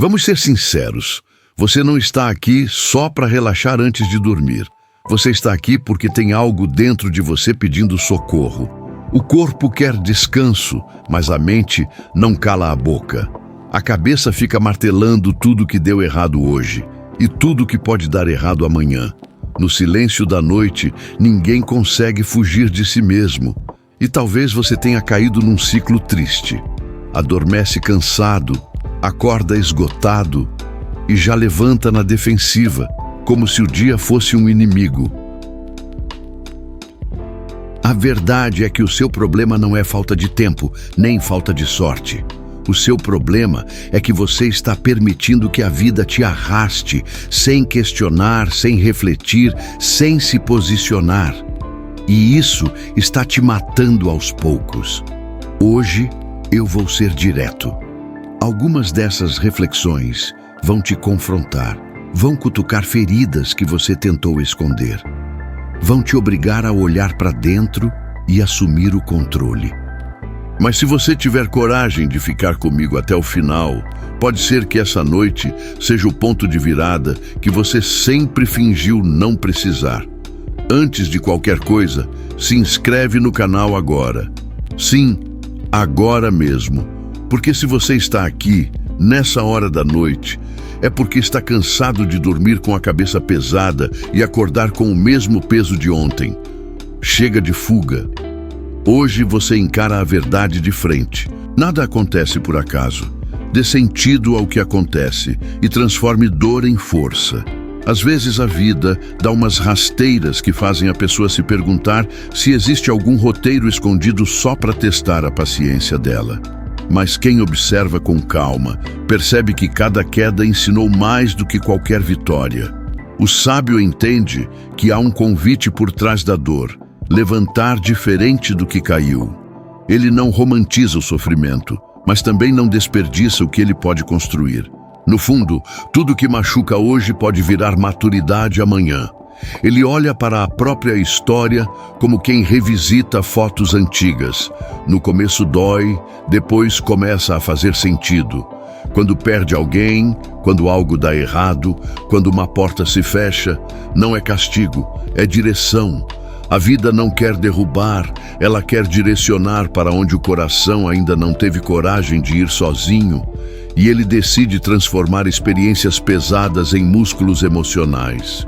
Vamos ser sinceros. Você não está aqui só para relaxar antes de dormir. Você está aqui porque tem algo dentro de você pedindo socorro. O corpo quer descanso, mas a mente não cala a boca. A cabeça fica martelando tudo que deu errado hoje e tudo que pode dar errado amanhã. No silêncio da noite, ninguém consegue fugir de si mesmo. E talvez você tenha caído num ciclo triste. Adormece cansado, acorda esgotado e já levanta na defensiva, como se o dia fosse um inimigo. A verdade é que o seu problema não é falta de tempo, nem falta de sorte. O seu problema é que você está permitindo que a vida te arraste, sem questionar, sem refletir, sem se posicionar. E isso está te matando aos poucos. Hoje eu vou ser direto. Algumas dessas reflexões vão te confrontar, vão cutucar feridas que você tentou esconder. Vão te obrigar a olhar para dentro e assumir o controle. Mas se você tiver coragem de ficar comigo até o final, pode ser que essa noite seja o ponto de virada que você sempre fingiu não precisar. Antes de qualquer coisa, se inscreve no canal agora. Sim, agora mesmo. Porque se você está aqui, nessa hora da noite, é porque está cansado de dormir com a cabeça pesada e acordar com o mesmo peso de ontem. Chega de fuga. Hoje você encara a verdade de frente. Nada acontece por acaso. Dê sentido ao que acontece e transforme dor em força. Às vezes a vida dá umas rasteiras que fazem a pessoa se perguntar se existe algum roteiro escondido só para testar a paciência dela. Mas quem observa com calma percebe que cada queda ensinou mais do que qualquer vitória. O sábio entende que há um convite por trás da dor, levantar diferente do que caiu. Ele não romantiza o sofrimento, mas também não desperdiça o que ele pode construir. No fundo, tudo que machuca hoje pode virar maturidade amanhã. Ele olha para a própria história como quem revisita fotos antigas. No começo dói, depois começa a fazer sentido. Quando perde alguém, quando algo dá errado, quando uma porta se fecha, não é castigo, é direção. A vida não quer derrubar, ela quer direcionar para onde o coração ainda não teve coragem de ir sozinho. E ele decide transformar experiências pesadas em músculos emocionais.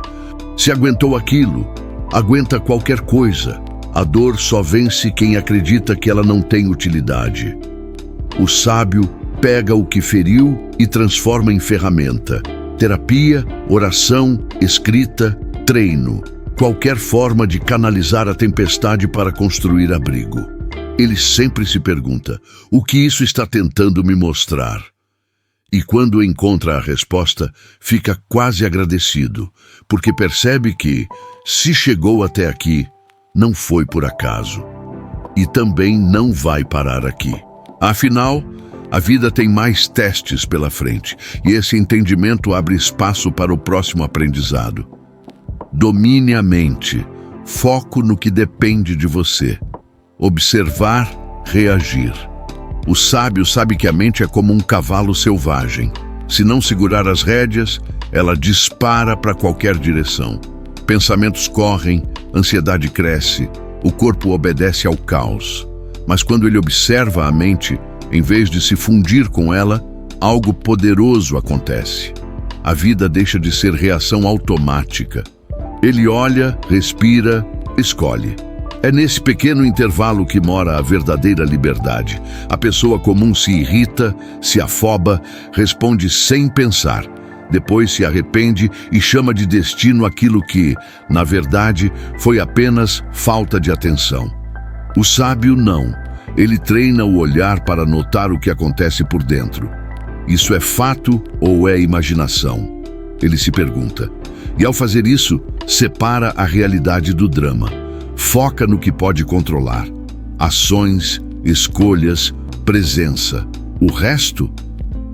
Se aguentou aquilo, aguenta qualquer coisa. A dor só vence quem acredita que ela não tem utilidade. O sábio pega o que feriu e transforma em ferramenta. Terapia, oração, escrita, treino. Qualquer forma de canalizar a tempestade para construir abrigo. Ele sempre se pergunta, o que isso está tentando me mostrar? E quando encontra a resposta, fica quase agradecido, porque percebe que, se chegou até aqui, não foi por acaso. E também não vai parar aqui. Afinal, a vida tem mais testes pela frente, e esse entendimento abre espaço para o próximo aprendizado. Domine a mente, foco no que depende de você. Observar, reagir. O sábio sabe que a mente é como um cavalo selvagem. Se não segurar as rédeas, ela dispara para qualquer direção. Pensamentos correm, ansiedade cresce, o corpo obedece ao caos. Mas quando ele observa a mente, em vez de se fundir com ela, algo poderoso acontece. A vida deixa de ser reação automática. Ele olha, respira, escolhe. É nesse pequeno intervalo que mora a verdadeira liberdade. A pessoa comum se irrita, se afoba, responde sem pensar. Depois se arrepende e chama de destino aquilo que, na verdade, foi apenas falta de atenção. O sábio não. Ele treina o olhar para notar o que acontece por dentro. Isso é fato ou é imaginação? Ele se pergunta. E ao fazer isso, separa a realidade do drama. Foca no que pode controlar. Ações, escolhas, presença. O resto,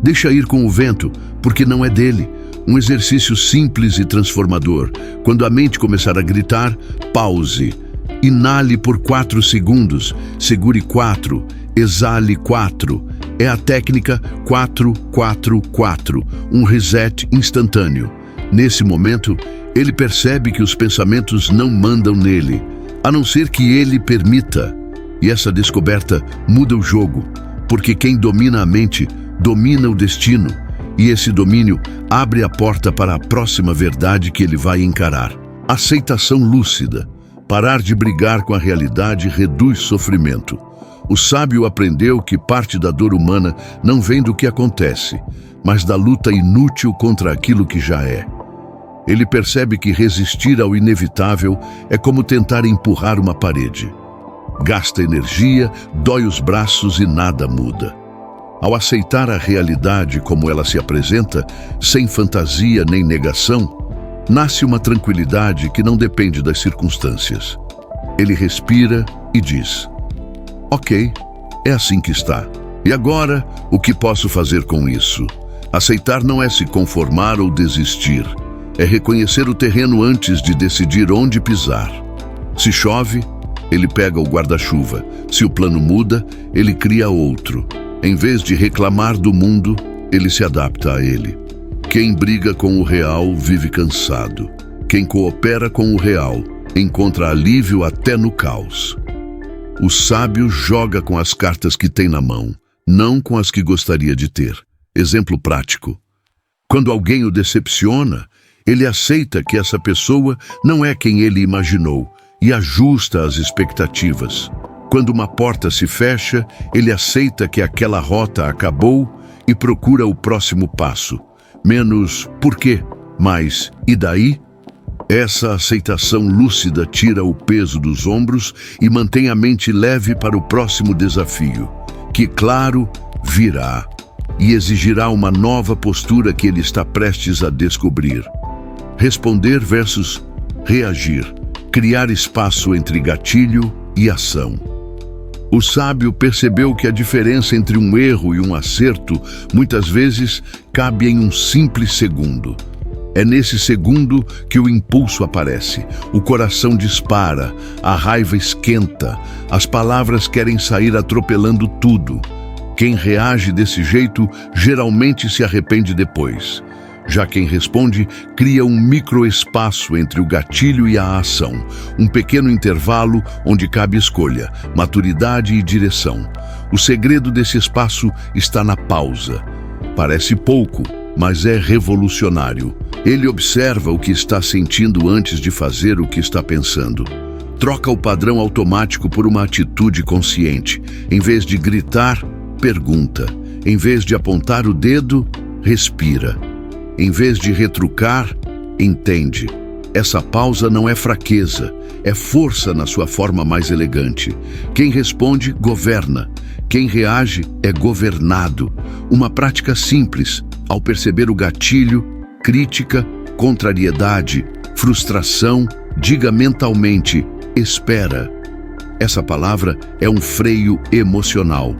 deixa ir com o vento, porque não é dele. Um exercício simples e transformador. Quando a mente começar a gritar, pause. Inale por 4 segundos, segure 4, exale 4 É a técnica 4-4-4, um reset instantâneo. Nesse momento, ele percebe que os pensamentos não mandam nele, a não ser que ele permita. E essa descoberta muda o jogo, porque quem domina a mente, domina o destino. E esse domínio abre a porta para a próxima verdade que ele vai encarar. Aceitação lúcida. Parar de brigar com a realidade reduz sofrimento. O sábio aprendeu que parte da dor humana não vem do que acontece, mas da luta inútil contra aquilo que já é. Ele percebe que resistir ao inevitável é como tentar empurrar uma parede. Gasta energia, dói os braços e nada muda. Ao aceitar a realidade como ela se apresenta, sem fantasia nem negação, nasce uma tranquilidade que não depende das circunstâncias. Ele respira e diz: ok, é assim que está. E agora, o que posso fazer com isso? Aceitar não é se conformar ou desistir. É reconhecer o terreno antes de decidir onde pisar. Se chove, ele pega o guarda-chuva. Se o plano muda, ele cria outro. Em vez de reclamar do mundo, ele se adapta a ele. Quem briga com o real vive cansado. Quem coopera com o real encontra alívio até no caos. O sábio joga com as cartas que tem na mão, não com as que gostaria de ter. Exemplo prático. Quando alguém o decepciona, ele aceita que essa pessoa não é quem ele imaginou e ajusta as expectativas. Quando uma porta se fecha, ele aceita que aquela rota acabou e procura o próximo passo. Menos por quê, mas e daí? Essa aceitação lúcida tira o peso dos ombros e mantém a mente leve para o próximo desafio, que, claro, virá e exigirá uma nova postura que ele está prestes a descobrir. Responder versus reagir. Criar espaço entre gatilho e ação. O sábio percebeu que a diferença entre um erro e um acerto, muitas vezes, cabe em um simples segundo. É nesse segundo que o impulso aparece, o coração dispara, a raiva esquenta, as palavras querem sair atropelando tudo. Quem reage desse jeito geralmente se arrepende depois. Já quem responde cria um microespaço entre o gatilho e a ação, um pequeno intervalo onde cabe escolha, maturidade e direção. O segredo desse espaço está na pausa. Parece pouco, mas é revolucionário. Ele observa o que está sentindo antes de fazer o que está pensando. Troca o padrão automático por uma atitude consciente. Em vez de gritar, pergunta. Em vez de apontar o dedo, respira. Em vez de retrucar, entende. Essa pausa não é fraqueza, é força na sua forma mais elegante. Quem responde, governa. Quem reage é governado. Uma prática simples, ao perceber o gatilho, crítica, contrariedade, frustração, diga mentalmente, espera. Essa palavra é um freio emocional.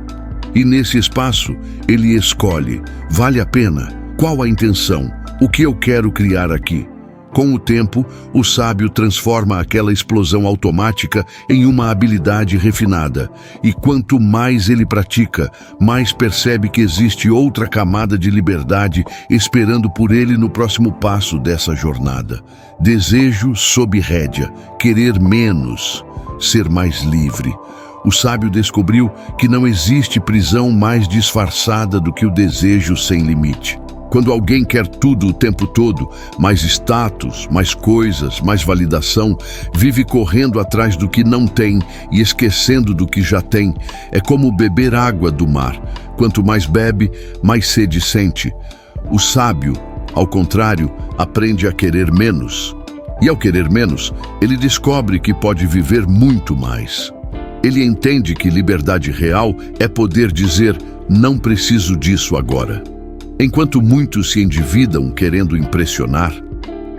E nesse espaço, ele escolhe, vale a pena? Qual a intenção? O que eu quero criar aqui? Com o tempo, o sábio transforma aquela explosão automática em uma habilidade refinada. E quanto mais ele pratica, mais percebe que existe outra camada de liberdade esperando por ele no próximo passo dessa jornada. Desejo sob rédea, querer menos, ser mais livre. O sábio descobriu que não existe prisão mais disfarçada do que o desejo sem limite. Quando alguém quer tudo o tempo todo, mais status, mais coisas, mais validação, vive correndo atrás do que não tem e esquecendo do que já tem. É como beber água do mar. Quanto mais bebe, mais sede sente. O sábio, ao contrário, aprende a querer menos. E ao querer menos, ele descobre que pode viver muito mais. Ele entende que liberdade real é poder dizer, não preciso disso agora. Enquanto muitos se endividam querendo impressionar,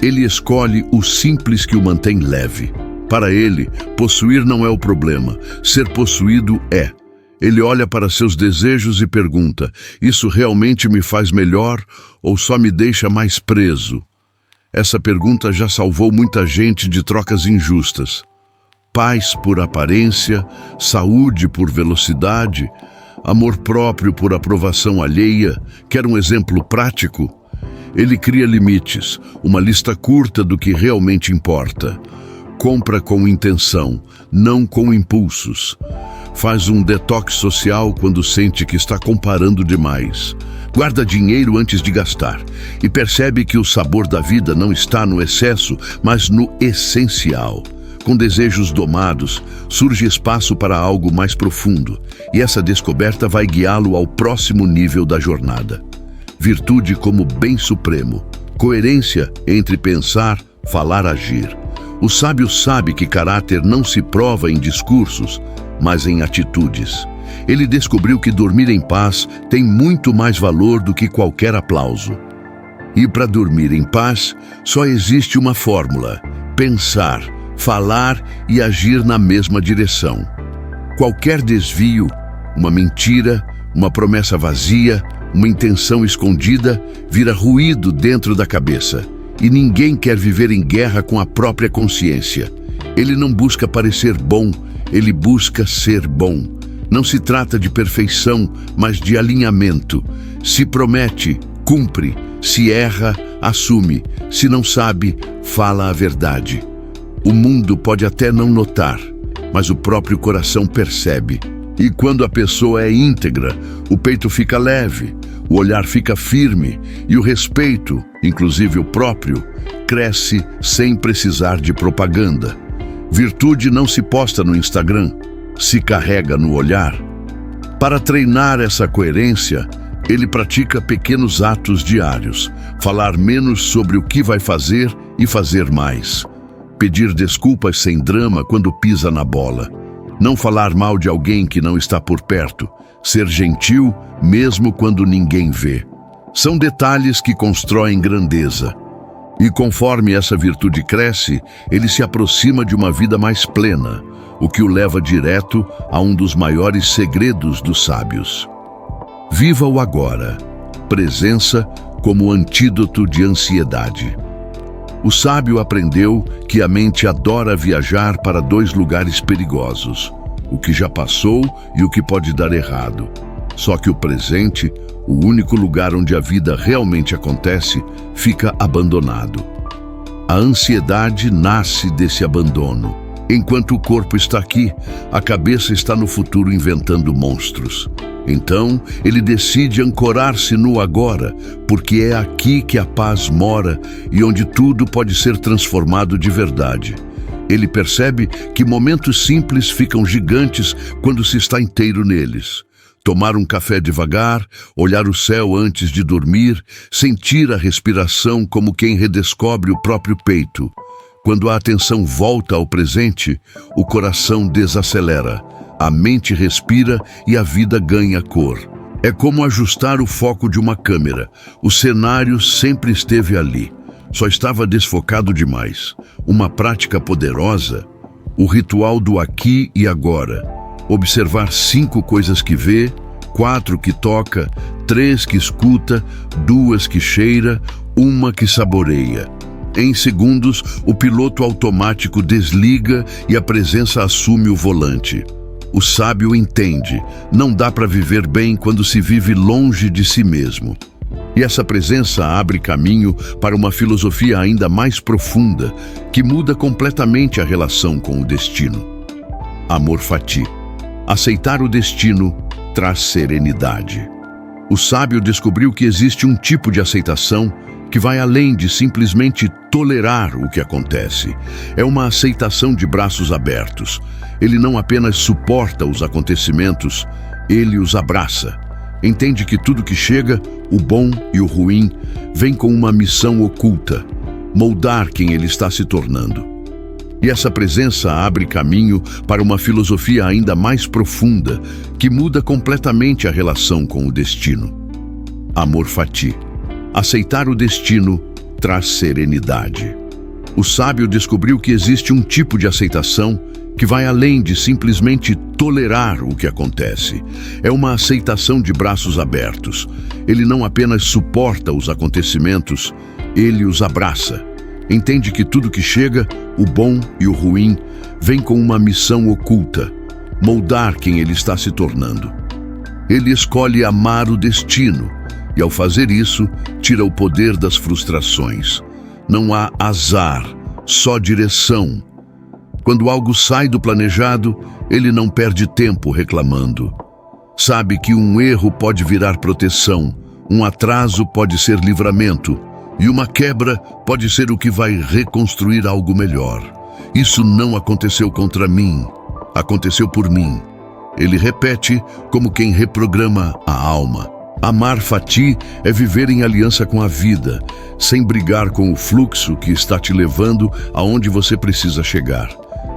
ele escolhe o simples que o mantém leve. Para ele, possuir não é o problema, ser possuído é. Ele olha para seus desejos e pergunta, isso realmente me faz melhor ou só me deixa mais preso? Essa pergunta já salvou muita gente de trocas injustas. Paz por aparência, saúde por velocidade, amor próprio por aprovação alheia, quer um exemplo prático? Ele cria limites, uma lista curta do que realmente importa. Compra com intenção, não com impulsos. Faz um detox social quando sente que está comparando demais. Guarda dinheiro antes de gastar e percebe que o sabor da vida não está no excesso, mas no essencial. Com desejos domados, surge espaço para algo mais profundo, e essa descoberta vai guiá-lo ao próximo nível da jornada. Virtude como bem supremo, coerência entre pensar, falar, agir. O sábio sabe que caráter não se prova em discursos, mas em atitudes. Ele descobriu que dormir em paz tem muito mais valor do que qualquer aplauso. E para dormir em paz, só existe uma fórmula: pensar, falar e agir na mesma direção. Qualquer desvio, uma mentira, uma promessa vazia, uma intenção escondida, vira ruído dentro da cabeça. E ninguém quer viver em guerra com a própria consciência. Ele não busca parecer bom, ele busca ser bom. Não se trata de perfeição, mas de alinhamento. Se promete, cumpre. Se erra, assume. Se não sabe, fala a verdade. O mundo pode até não notar, mas o próprio coração percebe. E quando a pessoa é íntegra, o peito fica leve, o olhar fica firme e o respeito, inclusive o próprio, cresce sem precisar de propaganda. Virtude não se posta no Instagram, se carrega no olhar. Para treinar essa coerência, ele pratica pequenos atos diários, falar menos sobre o que vai fazer e fazer mais. Pedir desculpas sem drama quando pisa na bola. Não falar mal de alguém que não está por perto. Ser gentil mesmo quando ninguém vê. São detalhes que constroem grandeza. E conforme essa virtude cresce, ele se aproxima de uma vida mais plena, o que o leva direto a um dos maiores segredos dos sábios. Viva o agora. Presença como antídoto de ansiedade. O sábio aprendeu que a mente adora viajar para dois lugares perigosos: o que já passou e o que pode dar errado. Só que o presente, o único lugar onde a vida realmente acontece, fica abandonado. A ansiedade nasce desse abandono. Enquanto o corpo está aqui, a cabeça está no futuro inventando monstros. Então, ele decide ancorar-se no agora, porque é aqui que a paz mora e onde tudo pode ser transformado de verdade. Ele percebe que momentos simples ficam gigantes quando se está inteiro neles. Tomar um café devagar, olhar o céu antes de dormir, sentir a respiração como quem redescobre o próprio peito. Quando a atenção volta ao presente, o coração desacelera, a mente respira e a vida ganha cor. É como ajustar o foco de uma câmera. O cenário sempre esteve ali, só estava desfocado demais. Uma prática poderosa, o ritual do aqui e agora. Observar 5 coisas que vê, 4 que toca, 3 que escuta, 2 que cheira, 1 que saboreia. Em segundos, o piloto automático desliga e a presença assume o volante. O sábio entende, não dá para viver bem quando se vive longe de si mesmo. E essa presença abre caminho para uma filosofia ainda mais profunda, que muda completamente a relação com o destino. Amor fati. Aceitar o destino traz serenidade. O sábio descobriu que existe um tipo de aceitação que vai além de simplesmente tolerar o que acontece. É uma aceitação de braços abertos. Ele não apenas suporta os acontecimentos, ele os abraça. Entende que tudo que chega, o bom e o ruim, vem com uma missão oculta: moldar quem ele está se tornando. E essa presença abre caminho para uma filosofia ainda mais profunda, que muda completamente a relação com o destino. Amor fati. Aceitar o destino traz serenidade. O sábio descobriu que existe um tipo de aceitação que vai além de simplesmente tolerar o que acontece. É uma aceitação de braços abertos. Ele não apenas suporta os acontecimentos, ele os abraça. Entende que tudo que chega, o bom e o ruim, vem com uma missão oculta: moldar quem ele está se tornando. Ele escolhe amar o destino e, ao fazer isso, tira o poder das frustrações. Não há azar, só direção. Quando algo sai do planejado, ele não perde tempo reclamando. Sabe que um erro pode virar proteção, um atraso pode ser livramento, e uma quebra pode ser o que vai reconstruir algo melhor. Isso não aconteceu contra mim, aconteceu por mim. Ele repete como quem reprograma a alma. Amar Fatih é viver em aliança com a vida, sem brigar com o fluxo que está te levando aonde você precisa chegar.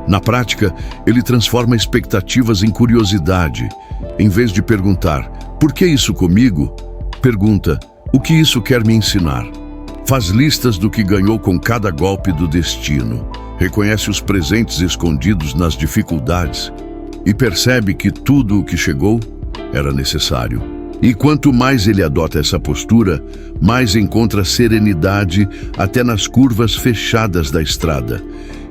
Na prática, ele transforma expectativas em curiosidade. Em vez de perguntar, por que isso comigo? Pergunta, o que isso quer me ensinar? Faz listas do que ganhou com cada golpe do destino. Reconhece os presentes escondidos nas dificuldades e percebe que tudo o que chegou era necessário. E quanto mais ele adota essa postura, mais encontra serenidade até nas curvas fechadas da estrada.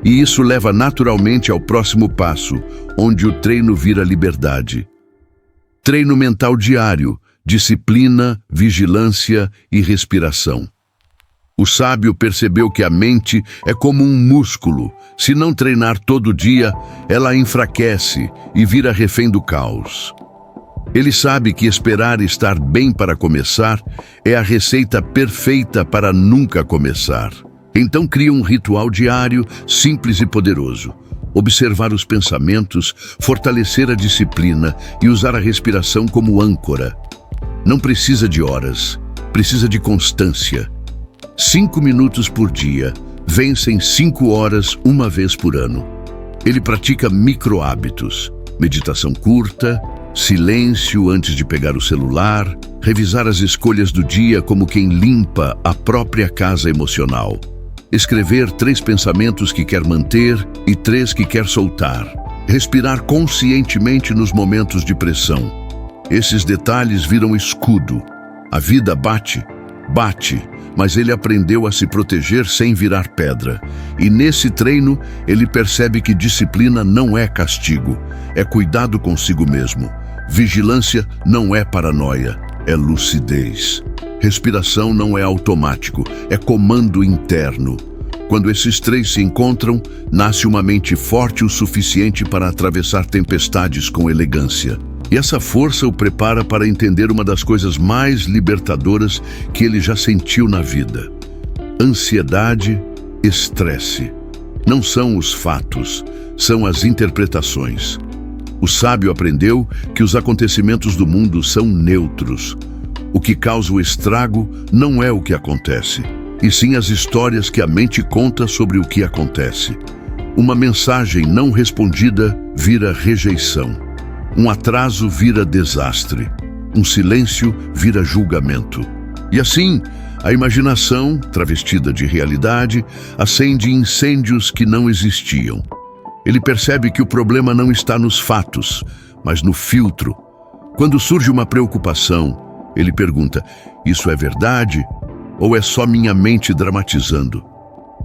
E isso leva naturalmente ao próximo passo, onde o treino vira liberdade. Treino mental diário, disciplina, vigilância e respiração. O sábio percebeu que a mente é como um músculo. Se não treinar todo dia, ela enfraquece e vira refém do caos. Ele sabe que esperar estar bem para começar é a receita perfeita para nunca começar. Então cria um ritual diário, simples e poderoso. Observar os pensamentos, fortalecer a disciplina e usar a respiração como âncora. Não precisa de horas, precisa de constância. 5 minutos por dia, vencem 5 horas uma vez por ano. Ele pratica micro-hábitos, meditação curta, silêncio antes de pegar o celular, revisar as escolhas do dia como quem limpa a própria casa emocional. Escrever 3 pensamentos que quer manter e 3 que quer soltar. Respirar conscientemente nos momentos de pressão. Esses detalhes viram escudo. A vida bate, mas ele aprendeu a se proteger sem virar pedra. E nesse treino, ele percebe que disciplina não é castigo, é cuidado consigo mesmo. Vigilância não é paranoia, é lucidez. Respiração não é automático, é comando interno. Quando esses 3 se encontram, nasce uma mente forte o suficiente para atravessar tempestades com elegância. E essa força o prepara para entender uma das coisas mais libertadoras que ele já sentiu na vida. Ansiedade, estresse. Não são os fatos, são as interpretações. O sábio aprendeu que os acontecimentos do mundo são neutros. O que causa o estrago não é o que acontece, e sim as histórias que a mente conta sobre o que acontece. Uma mensagem não respondida vira rejeição. Um atraso vira desastre. Um silêncio vira julgamento. E assim, a imaginação, travestida de realidade, acende incêndios que não existiam. Ele percebe que o problema não está nos fatos, mas no filtro. Quando surge uma preocupação, ele pergunta, isso é verdade ou é só minha mente dramatizando?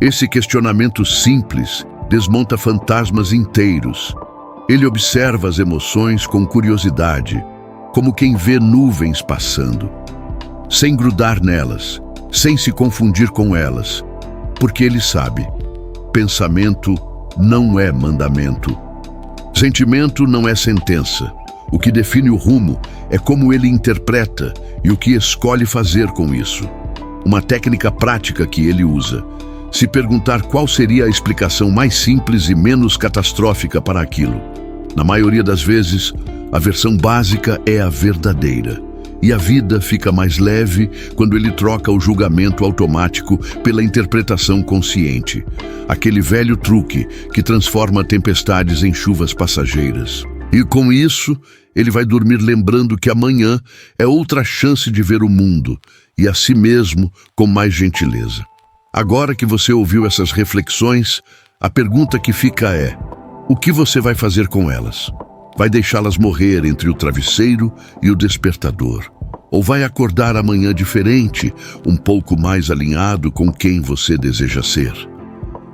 Esse questionamento simples desmonta fantasmas inteiros. Ele observa as emoções com curiosidade, como quem vê nuvens passando, sem grudar nelas, sem se confundir com elas, porque ele sabe, pensamento não é mandamento. Sentimento não é sentença. O que define o rumo é como ele interpreta e o que escolhe fazer com isso. Uma técnica prática que ele usa. Se perguntar qual seria a explicação mais simples e menos catastrófica para aquilo. Na maioria das vezes, a versão básica é a verdadeira. E a vida fica mais leve quando ele troca o julgamento automático pela interpretação consciente. Aquele velho truque que transforma tempestades em chuvas passageiras. E com isso, ele vai dormir lembrando que amanhã é outra chance de ver o mundo e a si mesmo com mais gentileza. Agora que você ouviu essas reflexões, a pergunta que fica é: o que você vai fazer com elas? Vai deixá-las morrer entre o travesseiro e o despertador? Ou vai acordar amanhã diferente, um pouco mais alinhado com quem você deseja ser?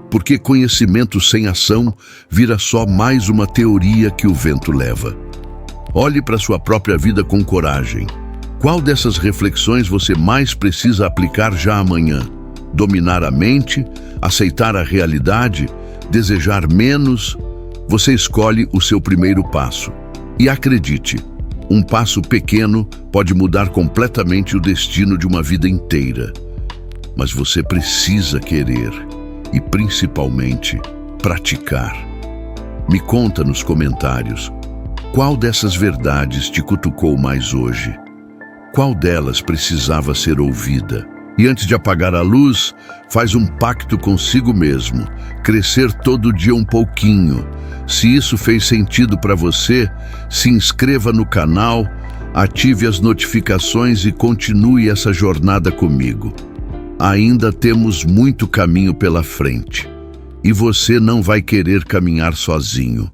Porque conhecimento sem ação vira só mais uma teoria que o vento leva. Olhe para sua própria vida com coragem. Qual dessas reflexões você mais precisa aplicar já amanhã? Dominar a mente? Aceitar a realidade? Desejar menos? Você escolhe o seu primeiro passo. E acredite, um passo pequeno pode mudar completamente o destino de uma vida inteira. Mas você precisa querer e, principalmente, praticar. Me conta nos comentários, qual dessas verdades te cutucou mais hoje? Qual delas precisava ser ouvida? E antes de apagar a luz, faz um pacto consigo mesmo, crescer todo dia um pouquinho. Se isso fez sentido para você, se inscreva no canal, ative as notificações e continue essa jornada comigo. Ainda temos muito caminho pela frente e você não vai querer caminhar sozinho.